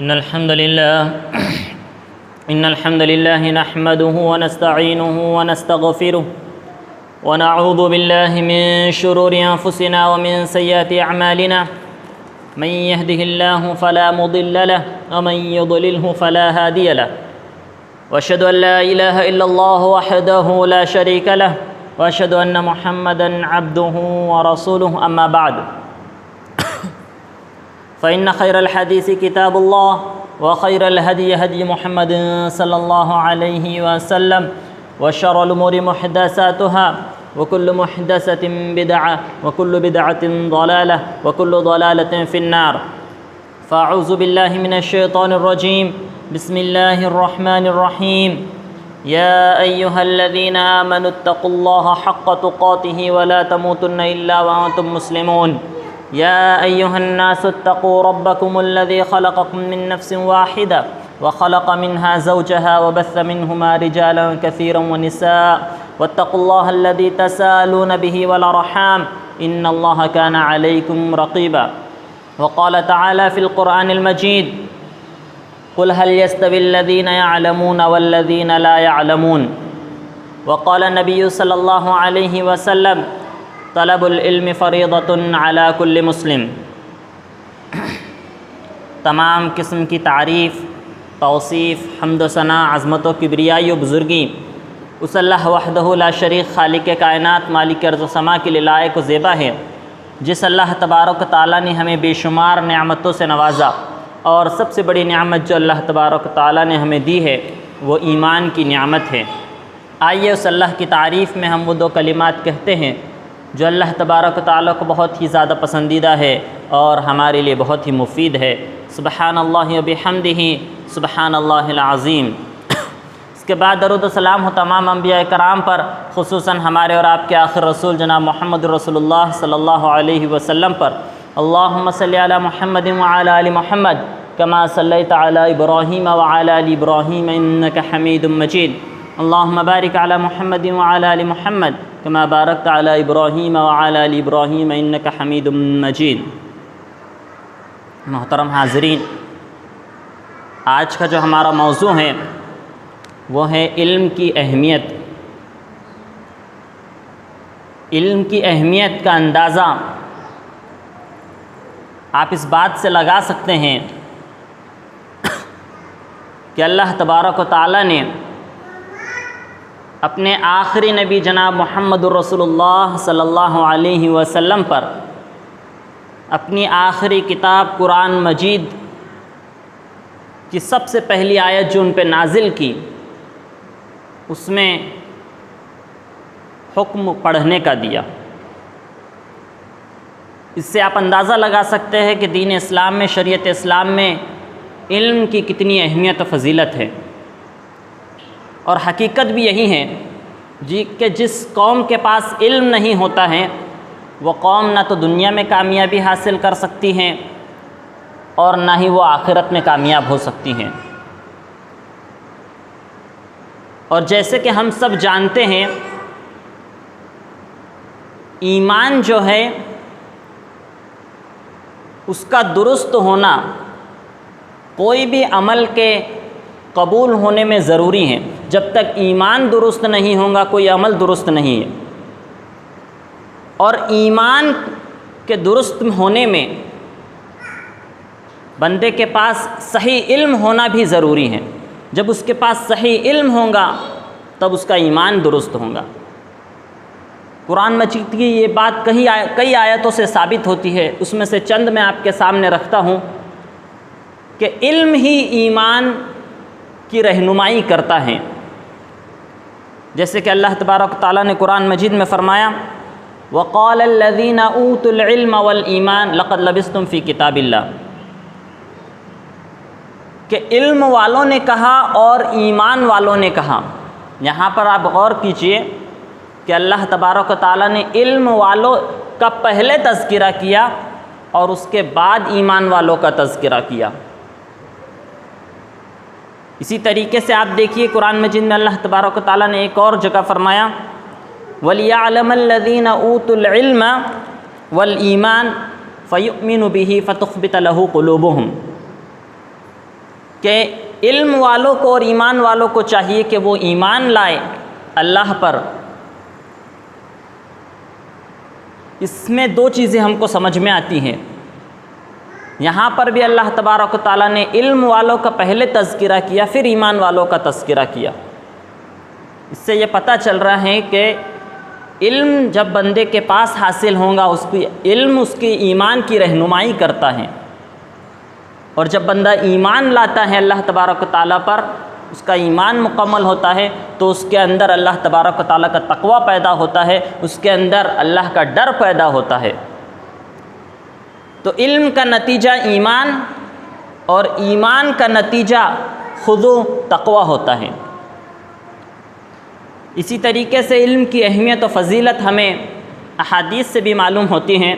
إن الحمد لله نحمده ونستعينه ونستغفره ونعوذ بالله من شرور أنفسنا ومن سيئات أعمالنا من يهده الله فلا مضل له ومن يضلله فلا هادي له وأشهد أن لا إله إلا الله وحده لا شريك له وأشهد أن محمدًا عبده ورسوله أما بعد فإن خير الحديث كتاب الله وخير الهدي هدي محمد صلى الله عليه وسلم وشر الأمور محدثاتها وكل محدثة بدعة وكل بدعة ضلالة وكل ضلالة في النار فأعوذ بالله من الشيطان الرجيم بسم الله الرحمن الرحيم يا أيها الذين آمنوا اتقوا الله حق تقاته ولا تموتن إلا وأنتم مسلمون يا أيها الناس اتقوا ربكم الذي خلقكم من نفس واحدة وخلق منها زوجها وبث منهما رجالا كثيرا ونساء واتقوا الله الذي تساءلون به والأرحام إن الله كان عليكم رقيبا وقال تعالى في القرآن المجيد قل هل يستوي الذين يعلمون والذين لا يعلمون وقال النبي صلى الله عليه وسلم طلب العلم فریضۃ علی کل مسلم۔ تمام قسم کی تعریف، توصیف، حمد و ثناء، عظمت و کبریائی و بزرگی اس اللہ وحدہ لا شریک خالق کائنات مالک ارض و سما کے لیے لائق و زیبا ہے، جس اللہ تبارک و تعالیٰ نے ہمیں بے شمار نعمتوں سے نوازا، اور سب سے بڑی نعمت جو اللہ تبارک و تعالیٰ نے ہمیں دی ہے وہ ایمان کی نعمت ہے۔ آئیے اس اللہ کی تعریف میں ہم وہ دو کلمات کہتے ہیں جو اللہ تبارک و تعالیٰ کو بہت ہی زیادہ پسندیدہ ہے اور ہمارے لیے بہت ہی مفید ہے۔ سبحان اللہ و بحمدہ سبحان اللہ العظیم۔ اس کے بعد درود و سلام ہو تمام انبیاء کرام پر، خصوصاً ہمارے اور آپ کے آخر رسول جناب محمد رسول اللہ صلی اللہ علیہ وسلم پر۔ اللہم صلی علی محمد وعلی آل محمد کما صلیت علی ابراہیم وعلی آل ابراہیم انک حمید مجید۔ اللہم بارک علی محمد وعلی آل محمد کما بارکت علی ابراہیم وعلی آل ابراہیم انک حمید مجید۔ محترم حاضرین، آج کا جو ہمارا موضوع ہے وہ ہے علم کی اہمیت۔ علم کی اہمیت کا اندازہ آپ اس بات سے لگا سکتے ہیں کہ اللہ تبارک و تعالیٰ نے اپنے آخری نبی جناب محمد الرسول اللہ صلی اللہ علیہ وسلم پر اپنی آخری کتاب قرآن مجید کی سب سے پہلی آیت جو ان پہ نازل کی، اس میں حکم پڑھنے کا دیا۔ اس سے آپ اندازہ لگا سکتے ہیں کہ دین اسلام میں، شریعت اسلام میں علم کی کتنی اہمیت و فضیلت ہے، اور حقیقت بھی یہی ہے کہ جس قوم کے پاس علم نہیں ہوتا ہے وہ قوم نہ تو دنیا میں کامیابی حاصل کر سکتی ہے اور نہ ہی وہ آخرت میں کامیاب ہو سکتی ہیں۔ اور جیسے کہ ہم سب جانتے ہیں، ایمان جو ہے اس کا درست ہونا کوئی بھی عمل کے قبول ہونے میں ضروری ہے۔ جب تک ایمان درست نہیں ہوگا کوئی عمل درست نہیں ہے، اور ایمان کے درست ہونے میں بندے کے پاس صحیح علم ہونا بھی ضروری ہے۔ جب اس کے پاس صحیح علم ہوگا تب اس کا ایمان درست ہوگا۔ قرآن مجید کی یہ بات کئی آیتوں سے ثابت ہوتی ہے، اس میں سے چند میں آپ کے سامنے رکھتا ہوں کہ علم ہی ایمان کی رہنمائی کرتا ہے۔ جیسے کہ اللہ تبارک و تعالیٰ نے قرآن مجید میں فرمایا وَقَالَ الَّذِينَ أُوتُوا الْعِلْمَ وَالْإِيمَانَ لَقَدْ لَبِثْتُمْ فِي كِتَابِ اللَّهِ، کہ علم والوں نے کہا اور ایمان والوں نے کہا۔ یہاں پر آپ غور کیجئے کہ اللہ تبارک و تعالیٰ نے علم والوں کا پہلے تذکرہ کیا اور اس کے بعد ایمان والوں کا تذکرہ کیا۔ اسی طریقے سے آپ دیکھیے قرآن مجید میں اللہ تبارک و تعالیٰ نے ایک اور جگہ فرمایا وَلِيَعْلَمَ الَّذِينَ أُوتُوا الْعِلْمَ وَالْإِيمَانَ فَيُؤْمِنُ بِهِ فَتُخْبِتَ لَهُ قُلُوبُهُمْ، کہ علم والوں کو اور ایمان والوں کو چاہیے کہ وہ ایمان لائے اللہ پر۔ اس میں دو چیزیں ہم کو سمجھ میں آتی ہیں۔ یہاں پر بھی اللہ تبارک و تعالیٰ نے علم والوں کا پہلے تذکرہ کیا، پھر ایمان والوں کا تذکرہ کیا۔ اس سے یہ پتہ چل رہا ہے کہ علم جب بندے کے پاس حاصل ہوگا، علم اس کی ایمان کی رہنمائی کرتا ہے، اور جب بندہ ایمان لاتا ہے اللہ تبارک و تعالیٰ پر، اس کا ایمان مکمل ہوتا ہے، تو اس کے اندر اللہ تبارک و تعالیٰ کا تقویٰ پیدا ہوتا ہے، اس کے اندر اللہ کا ڈر پیدا ہوتا ہے۔ تو علم کا نتیجہ ایمان، اور ایمان کا نتیجہ خضوع تقویٰ ہوتا ہے۔ اسی طریقے سے علم کی اہمیت و فضیلت ہمیں احادیث سے بھی معلوم ہوتی ہیں،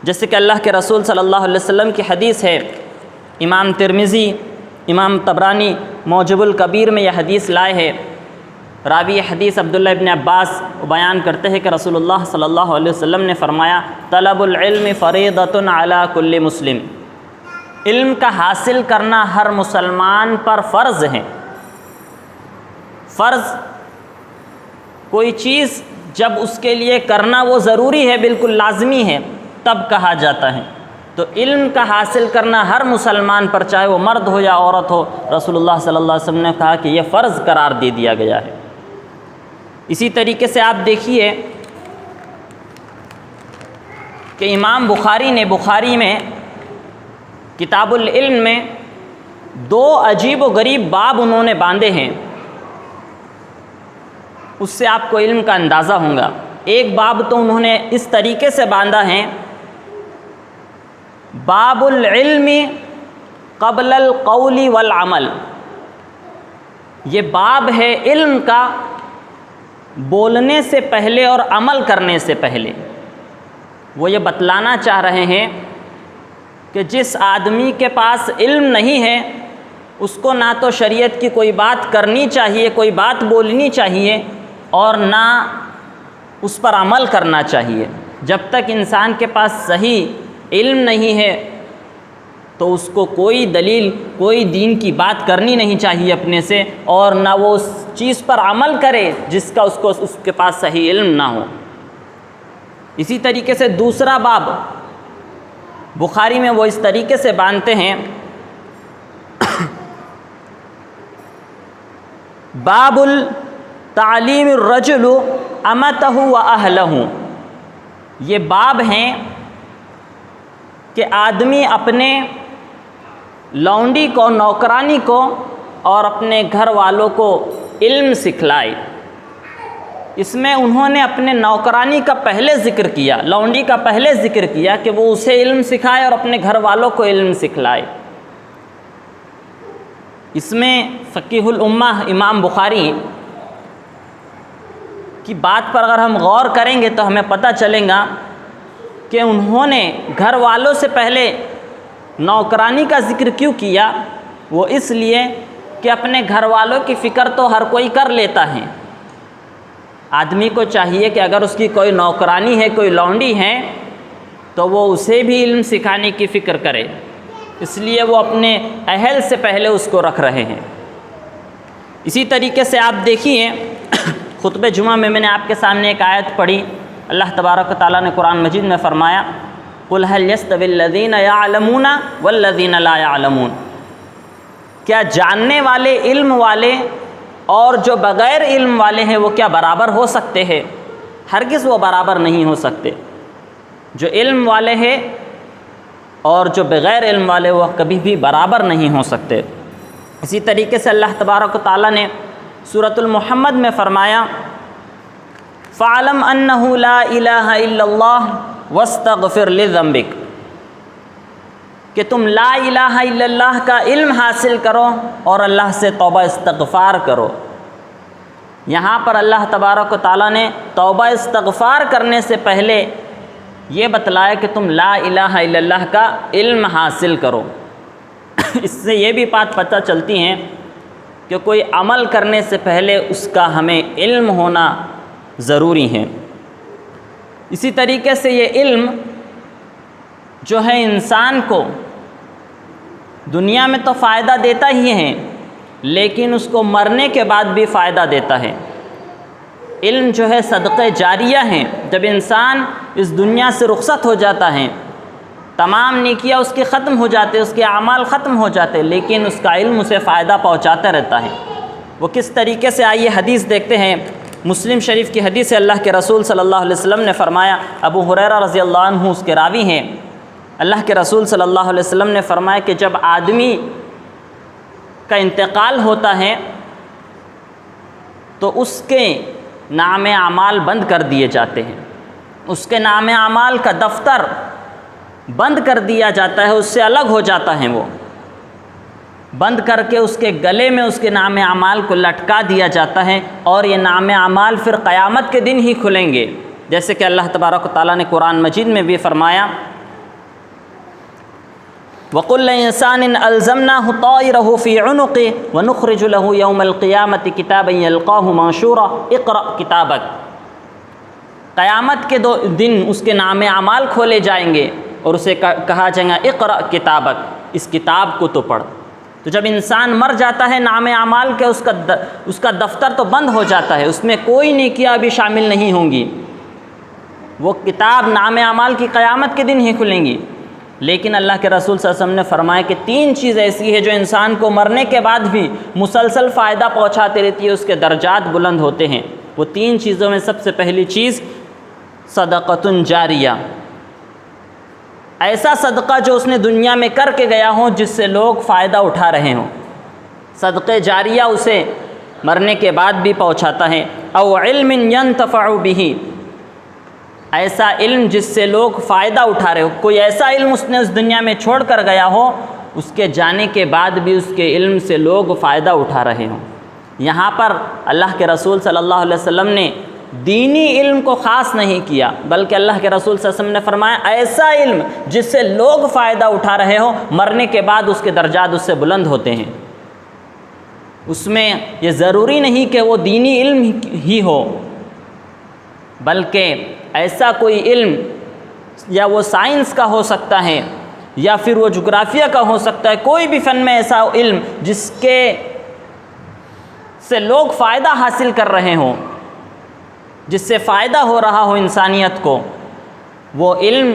جیسے کہ اللہ کے رسول صلی اللہ علیہ وسلم کی حدیث ہے، امام ترمذی، امام طبرانی معجم الکبیر میں یہ حدیث لائے ہے۔ راوی حدیث عبداللہ ابن عباس بیان کرتے ہیں کہ رسول اللہ صلی اللہ علیہ وسلم نے فرمایا، طلب العلم فریضۃ علی کل مسلم، علم کا حاصل کرنا ہر مسلمان پر فرض ہے۔ فرض کوئی چیز جب اس کے لیے کرنا وہ ضروری ہے، بالکل لازمی ہے، تب کہا جاتا ہے۔ تو علم کا حاصل کرنا ہر مسلمان پر، چاہے وہ مرد ہو یا عورت ہو، رسول اللہ صلی اللہ علیہ وسلم نے کہا کہ یہ فرض قرار دے دیا گیا ہے۔ اسی طریقے سے آپ دیکھیے کہ امام بخاری نے بخاری میں کتاب العلم میں دو عجیب و غریب باب انہوں نے باندھے ہیں، اس سے آپ کو علم کا اندازہ ہوگا۔ ایک باب تو انہوں نے اس طریقے سے باندھا ہے، باب العلم قبل القول والعمل، یہ باب ہے علم کا بولنے سے پہلے اور عمل کرنے سے پہلے۔ وہ یہ بتلانا چاہ رہے ہیں کہ جس آدمی کے پاس علم نہیں ہے، اس کو نہ تو شریعت کی کوئی بات کرنی چاہیے، کوئی بات بولنی چاہیے، اور نہ اس پر عمل کرنا چاہیے۔ جب تک انسان کے پاس صحیح علم نہیں ہے تو اس کو کوئی دلیل، کوئی دین کی بات کرنی نہیں چاہیے اپنے سے، اور نہ وہ اس چیز پر عمل کرے جس کا اس کے پاس صحیح علم نہ ہو۔ اسی طریقے سے دوسرا باب بخاری میں وہ اس طریقے سے باندھتے ہیں، باب تعلیم الرجل امتہ و اہلہ، یہ باب ہیں کہ آدمی اپنے لونڈی کو، نوکرانی کو اور اپنے گھر والوں کو علم سکھلائے۔ اس میں انہوں نے اپنے نوکرانی کا پہلے ذکر کیا، لونڈی کا پہلے ذکر کیا کہ وہ اسے علم سکھائے اور اپنے گھر والوں کو علم سکھلائے۔ اس میں فقیہ الامہ امام بخاری کی بات پر اگر ہم غور کریں گے تو ہمیں پتہ چلے گا کہ انہوں نے گھر والوں سے پہلے نوکرانی کا ذکر کیوں کیا؟ وہ اس لیے کہ اپنے گھر والوں کی فکر تو ہر کوئی کر لیتا ہے۔ آدمی کو چاہیے کہ اگر اس کی کوئی نوکرانی ہے، کوئی لونڈی ہے، تو وہ اسے بھی علم سکھانے کی فکر کرے، اس لیے وہ اپنے اہل سے پہلے اس کو رکھ رہے ہیں۔ اسی طریقے سے آپ دیکھیے خطبہ جمعہ میں نے آپ کے سامنے ایک آیت پڑھی، اللہ تبارک و تعالیٰ نے قرآن مجید میں فرمایا، قُلْ هَلْ يَسْتَوِي الَّذِينَ يَعْلَمُونَ وَالَّذِينَ لَا يَعْلَمُونَ، کیا جاننے والے، علم والے اور جو بغیر علم والے ہیں وہ کیا برابر ہو سکتے ہیں؟ ہرگز وہ برابر نہیں ہو سکتے۔ جو علم والے ہیں اور جو بغیر علم والے وہ کبھی بھی برابر نہیں ہو سکتے۔ اسی طریقے سے اللہ تبارک و تعالیٰ نے سورۃ المحمد میں فرمایا، فَعْلَمْ أَنَّهُ لَا إِلَٰهَ إِلَّا اللَّهُ وَاسْتَغْفِرْ لِذَنبِكَ، کہ تم لا الہ الا اللہ کا علم حاصل کرو اور اللہ سے توبہ استغفار کرو۔ یہاں پر اللہ تبارک و تعالیٰ نے توبہ استغفار کرنے سے پہلے یہ بتلایا کہ تم لا الہ الا اللہ کا علم حاصل کرو۔ اس سے یہ بھی بات پتہ چلتی ہیں کہ کوئی عمل کرنے سے پہلے اس کا ہمیں علم ہونا ضروری ہے۔ اسی طریقے سے یہ علم جو ہے انسان کو دنیا میں تو فائدہ دیتا ہی ہے، لیکن اس کو مرنے کے بعد بھی فائدہ دیتا ہے۔ علم جو ہے صدقہ جاریہ ہیں۔ جب انسان اس دنیا سے رخصت ہو جاتا ہے، تمام نیکیاں اس کی ختم ہو جاتے، اس کے اعمال ختم ہو جاتے، لیکن اس کا علم اسے فائدہ پہنچاتا رہتا ہے۔ وہ کس طریقے سے، آئیے حدیث دیکھتے ہیں۔ مسلم شریف کی حدیث ہے، اللہ کے رسول صلی اللہ علیہ وسلم نے فرمایا، ابو ہریرہ رضی اللہ عنہ اس کے راوی ہیں، اللہ کے رسول صلی اللہ علیہ وسلم نے فرمایا کہ جب آدمی کا انتقال ہوتا ہے تو اس کے نام اعمال بند کر دیے جاتے ہیں، اس کے نام اعمال کا دفتر بند کر دیا جاتا ہے، اس سے الگ ہو جاتا ہے، وہ بند کر کے اس کے گلے میں اس کے نام اعمال کو لٹکا دیا جاتا ہے، اور یہ نام اعمال پھر قیامت کے دن ہی کھلیں گے، جیسے کہ اللہ تبارک و تعالیٰ نے قرآن مجید میں بھی فرمایا، وَقُلَّ إِنسَانٍ أَلْزَمْنَاهُ طَائِرَهُ فِي عُنُقِهِ وَنُخْرِجُ لَهُ يَوْمَ الْقِيَامَةِ كِتَابًا يَلْقَاهُ مَنشُورًا اقْرَأْ كِتَابَكَ۔ قیامت کے دن اس کے نام اعمال کھولے جائیں گے اور اسے کہا جائے گا اقرأ کتابک، اس کتاب کو تو پڑھ۔ تو جب انسان مر جاتا ہے، نام اعمال کے اس کا دفتر تو بند ہو جاتا ہے، اس میں کوئی نیکیاں بھی شامل نہیں ہوں گی، وہ کتاب نام اعمال کی قیامت کے دن ہی کھلیں گی۔ لیکن اللہ کے رسول صلی اللہ علیہ وسلم نے فرمایا کہ 3 چیز ایسی ہے جو انسان کو مرنے کے بعد بھی مسلسل فائدہ پہنچاتی رہتی ہے، اس کے درجات بلند ہوتے ہیں۔ وہ 3 چیزوں میں سب سے پہلی چیز صدقۃ جاریہ، ایسا صدقہ جو اس نے دنیا میں کر کے گیا ہو جس سے لوگ فائدہ اٹھا رہے ہوں، صدقہ جاریہ اسے مرنے کے بعد بھی پہنچاتا ہے۔ او علم ینتفع بہ، ایسا علم جس سے لوگ فائدہ اٹھا رہے ہو، کوئی ایسا علم اس نے اس دنیا میں چھوڑ کر گیا ہو، اس کے جانے کے بعد بھی اس کے علم سے لوگ فائدہ اٹھا رہے ہوں۔ یہاں پر اللہ کے رسول صلی اللہ علیہ وسلم نے دینی علم کو خاص نہیں کیا، بلکہ اللہ کے رسول صلی اللہ علیہ وسلم نے فرمایا ایسا علم جس سے لوگ فائدہ اٹھا رہے ہوں، مرنے کے بعد اس کے درجات اس سے بلند ہوتے ہیں۔ اس میں یہ ضروری نہیں کہ وہ دینی علم ہی ہو، بلکہ ایسا کوئی علم یا وہ سائنس کا ہو سکتا ہے یا پھر وہ جغرافیہ کا ہو سکتا ہے، کوئی بھی فن میں ایسا علم جس کے سے لوگ فائدہ حاصل کر رہے ہوں، جس سے فائدہ ہو رہا ہو انسانیت کو، وہ علم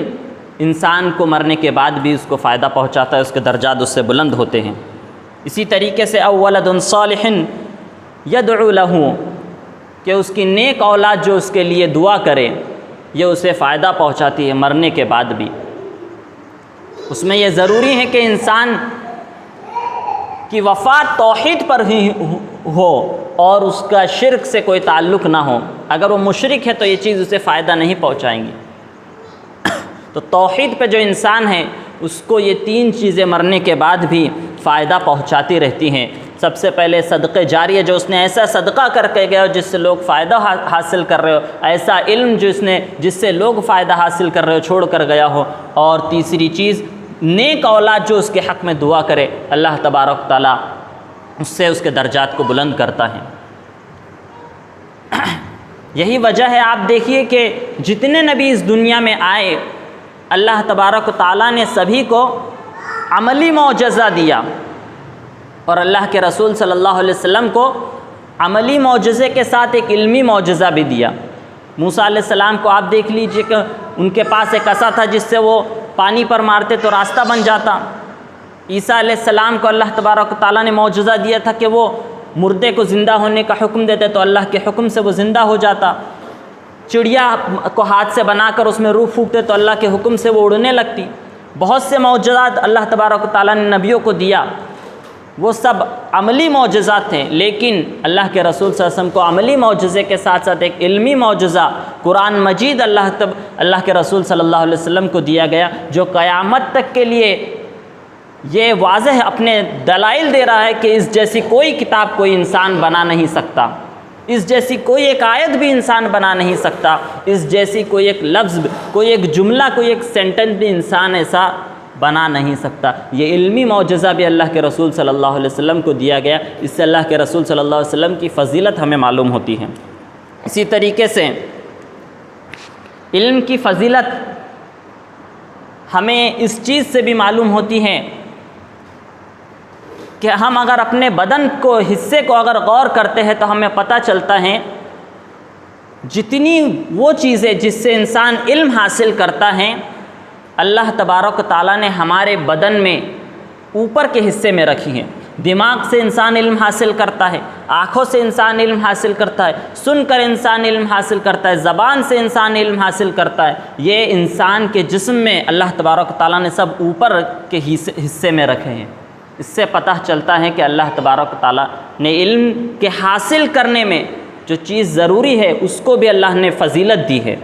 انسان کو مرنے کے بعد بھی اس کو فائدہ پہنچاتا ہے، اس کے درجات اس سے بلند ہوتے ہیں۔ اسی طریقے سے او ولد صالح یدعو لہ، کہ اس کی نیک اولاد جو اس کے لیے دعا کرے، یہ اسے فائدہ پہنچاتی ہے مرنے کے بعد بھی۔ اس میں یہ ضروری ہے کہ انسان کی وفات توحید پر ہی ہو اور اس کا شرک سے کوئی تعلق نہ ہو۔ اگر وہ مشرک ہے تو یہ چیز اسے فائدہ نہیں پہنچائیں گی۔ تو توحید پہ جو انسان ہے اس کو یہ 3 چیزیں مرنے کے بعد بھی فائدہ پہنچاتی رہتی ہیں۔ سب سے پہلے صدقہ جاریہ، جو اس نے ایسا صدقہ کر کے گیا جس سے لوگ فائدہ حاصل کر رہے ہو، ایسا علم جس سے لوگ فائدہ حاصل کر رہے ہو چھوڑ کر گیا ہو، اور تیسری چیز نیک اولاد جو اس کے حق میں دعا کرے، اللہ تبارک تعالیٰ اس سے اس کے درجات کو بلند کرتا ہے۔ یہی وجہ ہے، آپ دیکھیے کہ جتنے نبی اس دنیا میں آئے، اللہ تبارک تعالیٰ نے سبھی کو عملی معجزہ دیا، اور اللہ کے رسول صلی اللہ علیہ وسلم کو عملی معجزے کے ساتھ ایک علمی معجزہ بھی دیا۔ موسیٰ علیہ السلام کو آپ دیکھ لیجئے کہ ان کے پاس ایک عصا تھا جس سے وہ پانی پر مارتے تو راستہ بن جاتا۔ عیسیٰ علیہ السلام کو اللہ تبارک و تعالیٰ نے معجزہ دیا تھا کہ وہ مردے کو زندہ ہونے کا حکم دیتے تو اللہ کے حکم سے وہ زندہ ہو جاتا۔ چڑیا کو ہاتھ سے بنا کر اس میں روح پھونکتے تو اللہ کے حکم سے وہ اڑنے لگتی۔ بہت سے معجزات اللہ تبارک و تعالیٰ نے نبیوں کو دیا، وہ سب عملی معجزات تھے، لیکن اللہ کے رسول صلی اللہ علیہ وسلم کو عملی معجزے کے ساتھ ساتھ ایک علمی معجزہ قرآن مجید اللہ کے رسول صلی اللہ علیہ وسلم کو دیا گیا، جو قیامت تک کے لیے یہ واضح اپنے دلائل دے رہا ہے کہ اس جیسی کوئی کتاب کوئی انسان بنا نہیں سکتا، اس جیسی کوئی ایک آیت بھی انسان بنا نہیں سکتا، اس جیسی کوئی ایک لفظ، کوئی ایک جملہ، کوئی ایک سینٹنس بھی انسان ایسا بنا نہیں سکتا۔ یہ علمی معجزہ بھی اللہ کے رسول صلی اللہ علیہ وسلم کو دیا گیا، اس سے اللہ کے رسول صلی اللہ علیہ وسلم کی فضیلت ہمیں معلوم ہوتی ہے۔ اسی طریقے سے علم کی فضیلت ہمیں اس چیز سے بھی معلوم ہوتی ہے کہ ہم اگر اپنے بدن کو حصے کو اگر غور کرتے ہیں تو ہمیں پتہ چلتا ہے جتنی وہ چیزیں جس سے انسان علم حاصل کرتا ہے اللہ تبارک و تعالیٰ نے ہمارے بدن میں اوپر کے حصے میں رکھی ہیں۔ دماغ سے انسان علم حاصل کرتا ہے، آنکھوں سے انسان علم حاصل کرتا ہے، سن کر انسان علم حاصل کرتا ہے، زبان سے انسان علم حاصل کرتا ہے۔ یہ انسان کے جسم میں اللہ تبارک و تعالیٰ نے سب اوپر کے حصے میں رکھے ہیں۔ اس سے پتہ چلتا ہے کہ اللہ تبارک و تعالیٰ نے علم کے حاصل کرنے میں جو چیز ضروری ہے اس کو بھی اللہ نے فضیلت دی ہے۔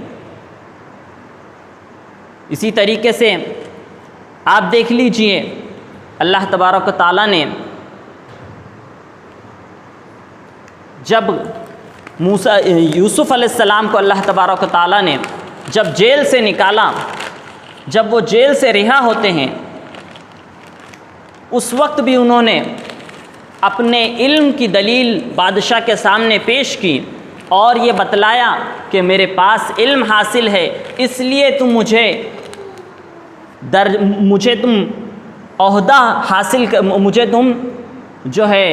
اسی طریقے سے آپ دیکھ لیجئے اللہ تبارک و تعالیٰ نے جب یوسف علیہ السلام کو اللہ تبارک و تعالیٰ نے جب جیل سے نکالا، جب وہ جیل سے رہا ہوتے ہیں، اس وقت بھی انہوں نے اپنے علم کی دلیل بادشاہ کے سامنے پیش کی اور یہ بتلایا کہ میرے پاس علم حاصل ہے، اس لیے تم مجھے تم عہدہ حاصل مجھے تم جو ہے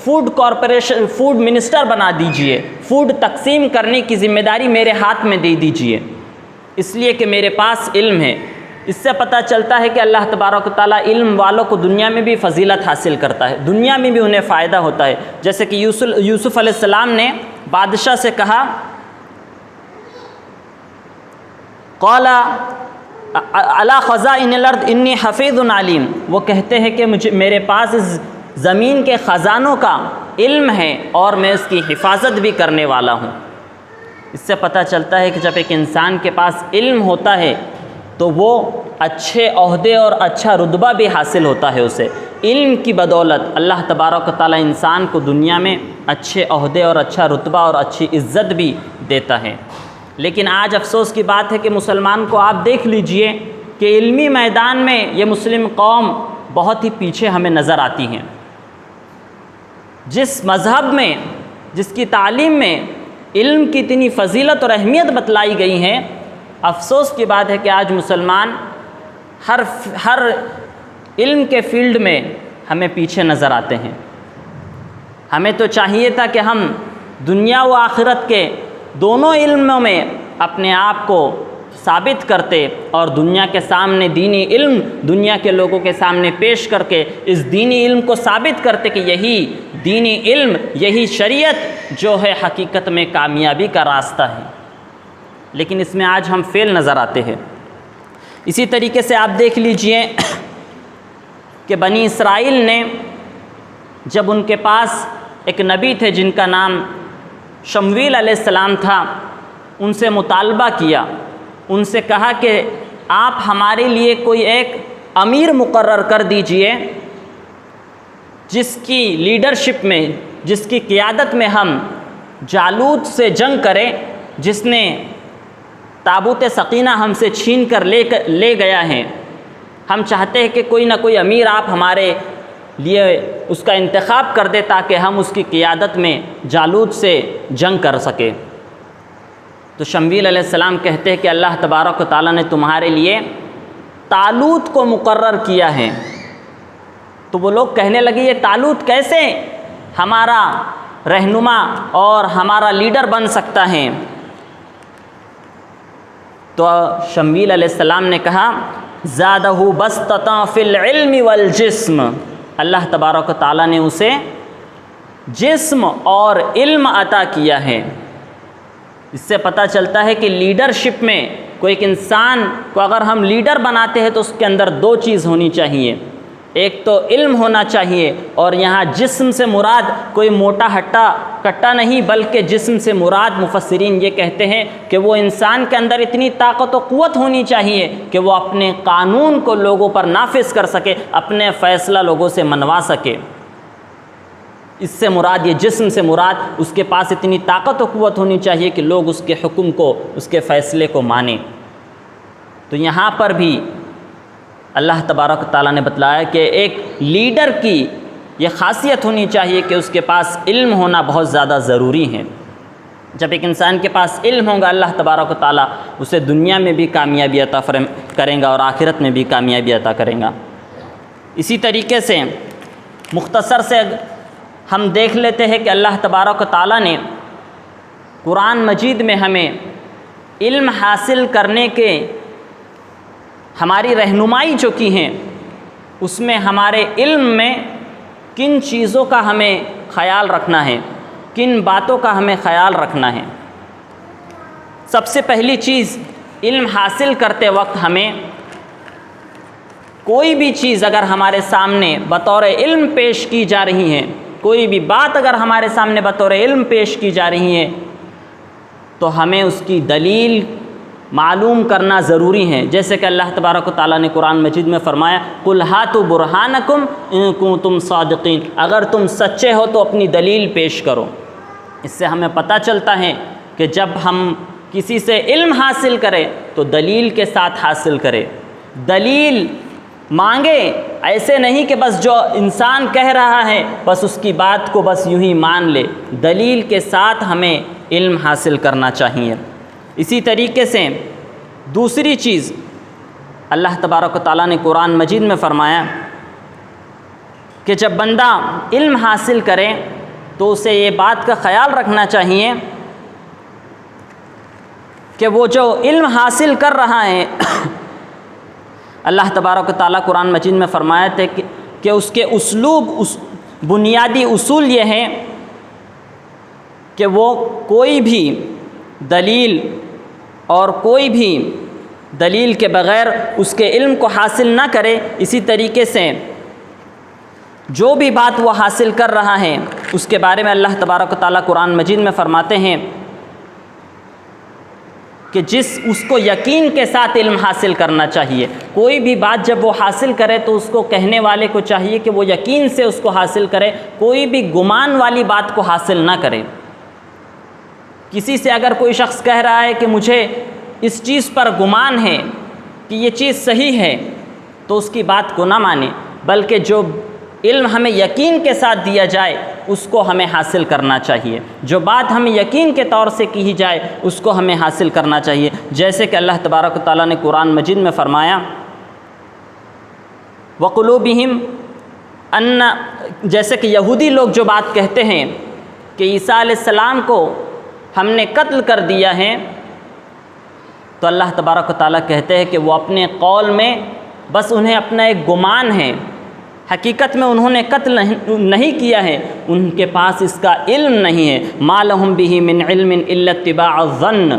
فوڈ منسٹر بنا دیجئے، فوڈ تقسیم کرنے کی ذمہ داری میرے ہاتھ میں دے دیجئے، اس لیے کہ میرے پاس علم ہے۔ اس سے پتہ چلتا ہے کہ اللہ تبارک و تعالیٰ علم والوں کو دنیا میں بھی فضیلت حاصل کرتا ہے، دنیا میں بھی انہیں فائدہ ہوتا ہے۔ جیسے کہ یوسف علیہ السلام نے بادشاہ سے کہا قال علی خزائن الارض انی حفیظ علیم، وہ کہتے ہیں کہ میرے پاس اس زمین کے خزانوں کا علم ہے اور میں اس کی حفاظت بھی کرنے والا ہوں۔ اس سے پتہ چلتا ہے کہ جب ایک انسان کے پاس علم ہوتا ہے تو وہ اچھے عہدے اور اچھا رتبہ بھی حاصل ہوتا ہے اسے۔ علم کی بدولت اللہ تبارک و تعالیٰ انسان کو دنیا میں اچھے عہدے اور اچھا رتبہ اور اچھی عزت بھی دیتا ہے۔ لیکن آج افسوس کی بات ہے کہ مسلمان کو آپ دیکھ لیجئے کہ علمی میدان میں یہ مسلم قوم بہت ہی پیچھے ہمیں نظر آتی ہیں۔ جس مذہب میں، جس کی تعلیم میں علم کی اتنی فضیلت اور اہمیت بتلائی گئی ہے، افسوس کی بات ہے کہ آج مسلمان ہر علم کے فیلڈ میں ہمیں پیچھے نظر آتے ہیں۔ ہمیں تو چاہیے تھا کہ ہم دنیا و آخرت کے دونوں علموں میں اپنے آپ کو ثابت کرتے اور دنیا کے سامنے دینی علم دنیا کے لوگوں کے سامنے پیش کر کے اس دینی علم کو ثابت کرتے کہ یہی دینی علم، یہی شریعت جو ہے حقیقت میں کامیابی کا راستہ ہے۔ لیکن اس میں آج ہم فیل نظر آتے ہیں۔ اسی طریقے سے آپ دیکھ لیجئے کہ بنی اسرائیل نے جب ان کے پاس ایک نبی تھے جن کا نام شمویل علیہ السلام تھا، ان سے مطالبہ کیا، ان سے کہا کہ آپ ہمارے لیے کوئی ایک امیر مقرر کر دیجئے جس کی لیڈرشپ میں، جس کی قیادت میں ہم جالوت سے جنگ کریں، جس نے تابوت سکینہ ہم سے چھین کر لے گیا ہے۔ ہم چاہتے ہیں کہ کوئی نہ کوئی امیر آپ ہمارے لیے اس کا انتخاب کر دے تاکہ ہم اس کی قیادت میں جالوت سے جنگ کر سکیں۔ تو شمویل علیہ السلام کہتے ہیں کہ اللہ تبارک و تعالیٰ نے تمہارے لیے طالوت کو مقرر کیا ہے۔ تو وہ لوگ کہنے لگے یہ طالوت کیسے ہمارا رہنما اور ہمارا لیڈر بن سکتا ہے؟ تو شمویل علیہ السلام نے کہا زادہ بسطۃ فی العلم والجسم، اللہ تبارک و تعالیٰ نے اسے جسم اور علم عطا کیا ہے۔ اس سے پتہ چلتا ہے کہ لیڈرشپ میں کوئی ایک انسان کو اگر ہم لیڈر بناتے ہیں تو اس کے اندر دو چیز ہونی چاہیے، ایک تو علم ہونا چاہیے، اور یہاں جسم سے مراد کوئی موٹا ہٹا کٹا نہیں، بلکہ جسم سے مراد مفسرین یہ کہتے ہیں کہ وہ انسان کے اندر اتنی طاقت و قوت ہونی چاہیے کہ وہ اپنے قانون کو لوگوں پر نافذ کر سکے، اپنے فیصلہ لوگوں سے منوا سکے۔ اس سے مراد یہ جسم سے مراد اس کے پاس اتنی طاقت و قوت ہونی چاہیے کہ لوگ اس کے حکم کو، اس کے فیصلے کو مانیں۔ تو یہاں پر بھی اللہ تبارک تعالیٰ نے بتلایا کہ ایک لیڈر کی یہ خاصیت ہونی چاہیے کہ اس کے پاس علم ہونا بہت زیادہ ضروری ہے۔ جب ایک انسان کے پاس علم ہوگا اللہ تبارک تعالیٰ اسے دنیا میں بھی کامیابی عطا کریں گا اور آخرت میں بھی کامیابی عطا کریں گا۔ اسی طریقے سے مختصر سے ہم دیکھ لیتے ہیں کہ اللہ تبارک و تعالیٰ نے قرآن مجید میں ہمیں علم حاصل کرنے کے ہماری رہنمائی جو کی ہیں، اس میں ہمارے علم میں کن چیزوں کا ہمیں خیال رکھنا ہے، کن باتوں کا ہمیں خیال رکھنا ہے۔ سب سے پہلی چیز، علم حاصل کرتے وقت ہمیں کوئی بھی چیز اگر ہمارے سامنے بطور علم پیش کی جا رہی ہے، کوئی بھی بات اگر ہمارے سامنے بطور علم پیش کی جا رہی ہے، تو ہمیں اس کی دلیل معلوم کرنا ضروری ہے۔ جیسے کہ اللہ تبارک و تعالیٰ نے قرآن مجید میں فرمایا، قُلْ هَاتُوا بُرْهَانَكُمْ إِن كُنتُمْ صَادِقِينَ، اگر تم سچے ہو تو اپنی دلیل پیش کرو۔ اس سے ہمیں پتہ چلتا ہے کہ جب ہم کسی سے علم حاصل کریں تو دلیل کے ساتھ حاصل کرے، دلیل مانگے، ایسے نہیں کہ بس جو انسان کہہ رہا ہے بس اس کی بات کو بس یوں ہی مان لے، دلیل کے ساتھ ہمیں علم حاصل کرنا چاہیے۔ اسی طریقے سے دوسری چیز، اللہ تبارک و تعالیٰ نے قرآن مجید میں فرمایا کہ جب بندہ علم حاصل کرے تو اسے یہ بات کا خیال رکھنا چاہیے کہ وہ جو علم حاصل کر رہا ہے، اللہ تبارک و تعالیٰ قرآن مجید میں فرمایا تھے کہ اس کے اسلوب، بنیادی اصول یہ ہے کہ وہ کوئی بھی دلیل اور کوئی بھی دلیل کے بغیر اس کے علم کو حاصل نہ کرے۔ اسی طریقے سے جو بھی بات وہ حاصل کر رہا ہے اس کے بارے میں اللہ تبارک و تعالیٰ قرآن مجید میں فرماتے ہیں کہ اس کو یقین کے ساتھ علم حاصل کرنا چاہیے۔ کوئی بھی بات جب وہ حاصل کرے تو اس کو کہنے والے کو چاہیے کہ وہ یقین سے اس کو حاصل کرے، کوئی بھی گمان والی بات کو حاصل نہ کرے۔ کسی سے اگر کوئی شخص کہہ رہا ہے کہ مجھے اس چیز پر گمان ہے کہ یہ چیز صحیح ہے، تو اس کی بات کو نہ مانے، بلکہ جو علم ہمیں یقین کے ساتھ دیا جائے اس کو ہمیں حاصل کرنا چاہیے۔ جو بات ہمیں یقین کے طور سے کی جائے اس کو ہمیں حاصل کرنا چاہیے۔ جیسے کہ اللہ تبارک و تعالیٰ نے قرآن مجید میں فرمایا، وَقُلُوبِهِمْ أَنَّ، جیسے کہ یہودی لوگ جو بات کہتے ہیں کہ عیسیٰ علیہ السلام کو ہم نے قتل کر دیا ہے، تو اللہ تبارک و تعالیٰ کہتے ہیں کہ وہ اپنے قول میں بس انہیں اپنا ایک گمان ہے، حقیقت میں انہوں نے قتل نہیں کیا ہے، ان کے پاس اس کا علم نہیں ہے۔ مَا لَهُمْ بِهِ مِنْ عِلْمٍ إِلَّا اتِّبَاعَ الظَّنِّ،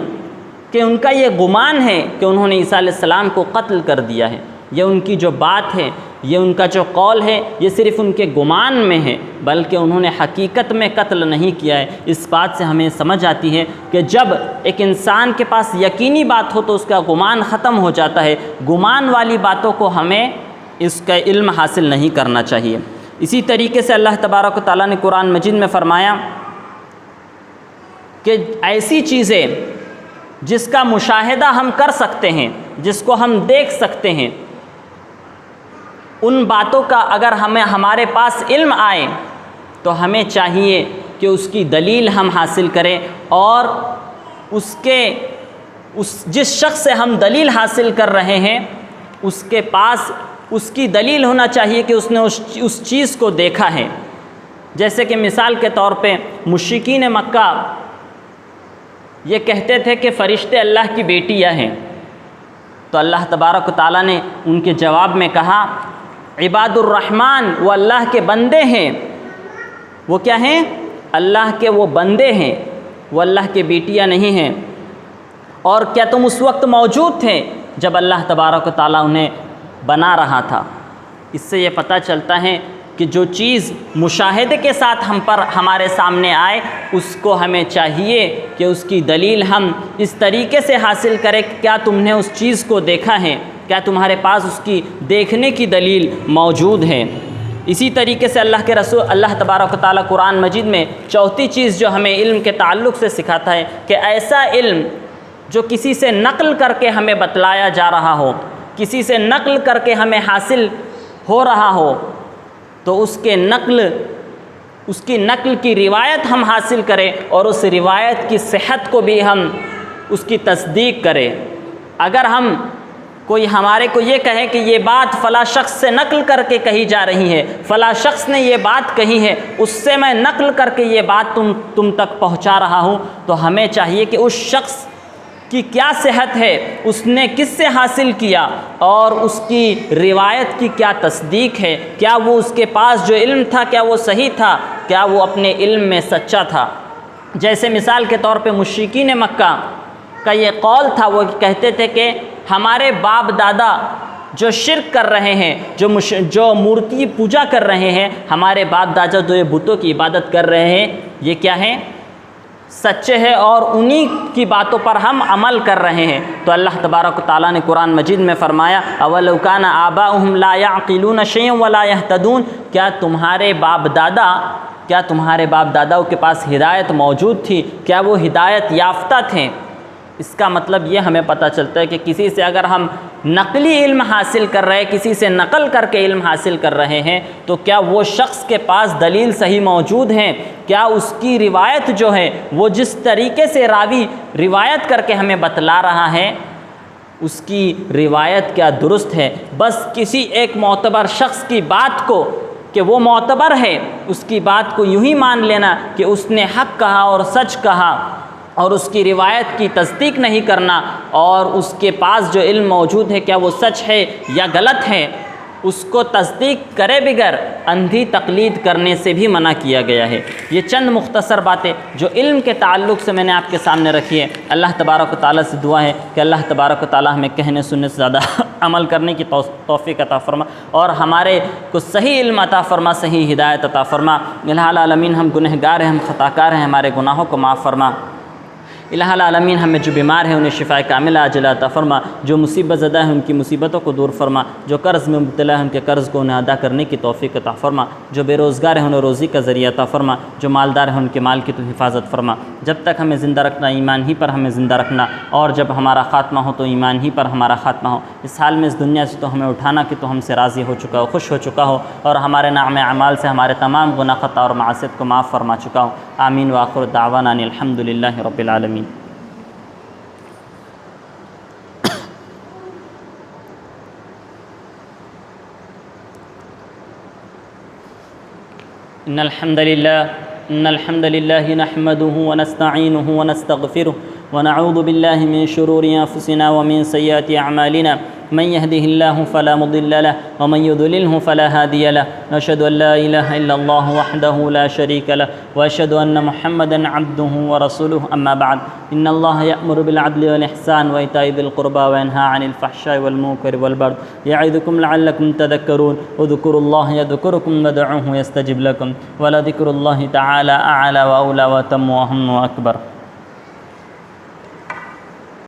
کہ ان کا یہ گمان ہے کہ انہوں نے عیسیٰ علیہ السلام کو قتل کر دیا ہے۔ یہ ان کی جو بات ہے، یہ ان کا جو قول ہے، یہ صرف ان کے گمان میں ہے، بلکہ انہوں نے حقیقت میں قتل نہیں کیا ہے۔ اس بات سے ہمیں سمجھ آتی ہے کہ جب ایک انسان کے پاس یقینی بات ہو تو اس کا گمان ختم ہو جاتا ہے، گمان والی باتوں کو ہمیں اس کا علم حاصل نہیں کرنا چاہیے۔ اسی طریقے سے اللہ تبارک و تعالیٰ نے قرآن مجید میں فرمایا کہ ایسی چیزیں جس کا مشاہدہ ہم کر سکتے ہیں، جس کو ہم دیکھ سکتے ہیں، ان باتوں کا اگر ہمارے پاس علم آئے تو ہمیں چاہیے کہ اس کی دلیل ہم حاصل کریں، اور جس شخص سے ہم دلیل حاصل کر رہے ہیں اس کے پاس اس کی دلیل ہونا چاہیے کہ اس نے اس چیز کو دیکھا ہے۔ جیسے کہ مثال کے طور پہ مشرکین مکہ یہ کہتے تھے کہ فرشتے اللہ کی بیٹیاں ہیں، تو اللہ تبارک و تعالیٰ نے ان کے جواب میں کہا، عباد الرحمن، وہ اللہ کے بندے ہیں۔ وہ کیا ہیں؟ اللہ کے وہ بندے ہیں، وہ اللہ کے بیٹیاں نہیں ہیں۔ اور کیا تم اس وقت موجود تھے جب اللہ تبارک و تعالیٰ انہیں بنا رہا تھا؟ اس سے یہ پتہ چلتا ہے کہ جو چیز مشاہدے کے ساتھ ہمارے سامنے آئے اس کو ہمیں چاہیے کہ اس کی دلیل ہم اس طریقے سے حاصل کریں کہ کیا تم نے اس چیز کو دیکھا ہے، کیا تمہارے پاس اس کی دیکھنے کی دلیل موجود ہے۔ اسی طریقے سے اللہ کے رسول اللہ تبارک و تعالیٰ قرآن مجید میں چوتھی چیز جو ہمیں علم کے تعلق سے سکھاتا ہے کہ ایسا علم جو کسی سے نقل کر کے ہمیں بتلایا جا رہا ہو، کسی سے نقل کر کے ہمیں حاصل ہو رہا ہو، تو اس کی نقل کی روایت ہم حاصل کریں اور اس روایت کی صحت کو بھی ہم اس کی تصدیق کریں۔ اگر ہم کوئی ہمارے کو یہ کہے کہ یہ بات فلاں شخص سے نقل کر کے کہی جا رہی ہے، فلاں شخص نے یہ بات کہی ہے، اس سے میں نقل کر کے یہ بات تم تک پہنچا رہا ہوں، تو ہمیں چاہیے کہ اس شخص کی کیا صحت ہے، اس نے کس سے حاصل کیا، اور اس کی روایت کی کیا تصدیق ہے، کیا وہ اس کے پاس جو علم تھا کیا وہ صحیح تھا، کیا وہ اپنے علم میں سچا تھا۔ جیسے مثال کے طور پہ مشرکین مکہ کا یہ قول تھا، وہ کہتے تھے کہ ہمارے باپ دادا جو شرک کر رہے ہیں، جو مورتی پوجا کر رہے ہیں، ہمارے باپ دادا جو یہ بتوں کی عبادت کر رہے ہیں، یہ کیا ہیں؟ سچے ہیں، اور انہی کی باتوں پر ہم عمل کر رہے ہیں۔ تو اللہ تبارک و تعالیٰ نے قرآن مجید میں فرمایا اولو کان آباؤہم لا یعقلون شیئا ولا یہتدون، کیا تمہارے باپ داداؤں کے پاس ہدایت موجود تھی؟ کیا وہ ہدایت یافتہ تھے؟ اس کا مطلب یہ ہمیں پتہ چلتا ہے کہ کسی سے اگر ہم نقلی علم حاصل کر رہے ہیں، کسی سے نقل کر کے علم حاصل کر رہے ہیں، تو کیا وہ شخص کے پاس دلیل صحیح موجود ہیں؟ کیا اس کی روایت جو ہے وہ جس طریقے سے راوی روایت کر کے ہمیں بتلا رہا ہے، اس کی روایت کیا درست ہے؟ بس کسی ایک معتبر شخص کی بات کو کہ وہ معتبر ہے، اس کی بات کو یوں ہی مان لینا کہ اس نے حق کہا اور سچ کہا، اور اس کی روایت کی تصدیق نہیں کرنا، اور اس کے پاس جو علم موجود ہے کیا وہ سچ ہے یا غلط ہے، اس کو تصدیق کرے بغیر اندھی تقلید کرنے سے بھی منع کیا گیا ہے۔ یہ چند مختصر باتیں جو علم کے تعلق سے میں نے آپ کے سامنے رکھی ہے۔ اللہ تبارک و تعالیٰ سے دعا ہے کہ اللہ تبارک و تعالیٰ ہمیں کہنے سننے سے زیادہ عمل کرنے کی توفیق عطا فرما، اور ہمارے کو صحیح علم عطا فرما، صحیح ہدایت عطا فرما۔ الہ العالمین ہم گنہگار ہیں، ہم خطا کار ہیں، ہمارے گناہوں کو معاف فرما۔ الہ العالمین ہمیں جو بیمار ہیں انہیں شفاء کاملہ عاجلہ عطا فرما، جو مصیبت زدہ ہیں ان کی مصیبتوں کو دور فرما، جو قرض میں مبتلا ہیں ان کے قرض کو انہیں ادا کرنے کی توفیق عطا فرما، جو بے روزگار ہیں انہیں روزی کا ذریعہ عطا فرما، جو مالدار ہیں ان کے مال کی تو حفاظت فرما۔ جب تک ہمیں زندہ رکھنا ایمان ہی پر ہمیں زندہ رکھنا، اور جب ہمارا خاتمہ ہو تو ایمان ہی پر ہمارا خاتمہ ہو۔ اس حال میں اس دنیا سے تو ہمیں اٹھانا کہ تو ہم سے راضی ہو چکا ہو، خوش ہو چکا ہو، اور ہمارے نعم اعمال سے ہمارے تمام گناہ خطا اور معاصیت کو معاف فرما چکا ہو۔ آمین وآخر دعوانا ان الحمد للہ رب العالمین۔ إن الحمد لله نحمده ونستعينه ونستغفره ونعوذ بالله من شرور أنفسنا ومن سيئات أعمالنا، من يهده الله فلا مضل له ومن يضلله فلا هادي له، نشهد أن لا إله إلا الله وحده لا شريك له، وأشهد أن محمدا عبده ورسوله، أما بعد، إن الله يأمر بالعدل والإحسان وإيتاء ذي القربى وينهى عن الفحشاء والمنكر والبغي يعظكم لعلكم تذكرون، اذكروا الله يذكركم وادعوه يستجب لكم، ولذكر الله تعالى أعلى وأولى وأتم وأهم وأكبر۔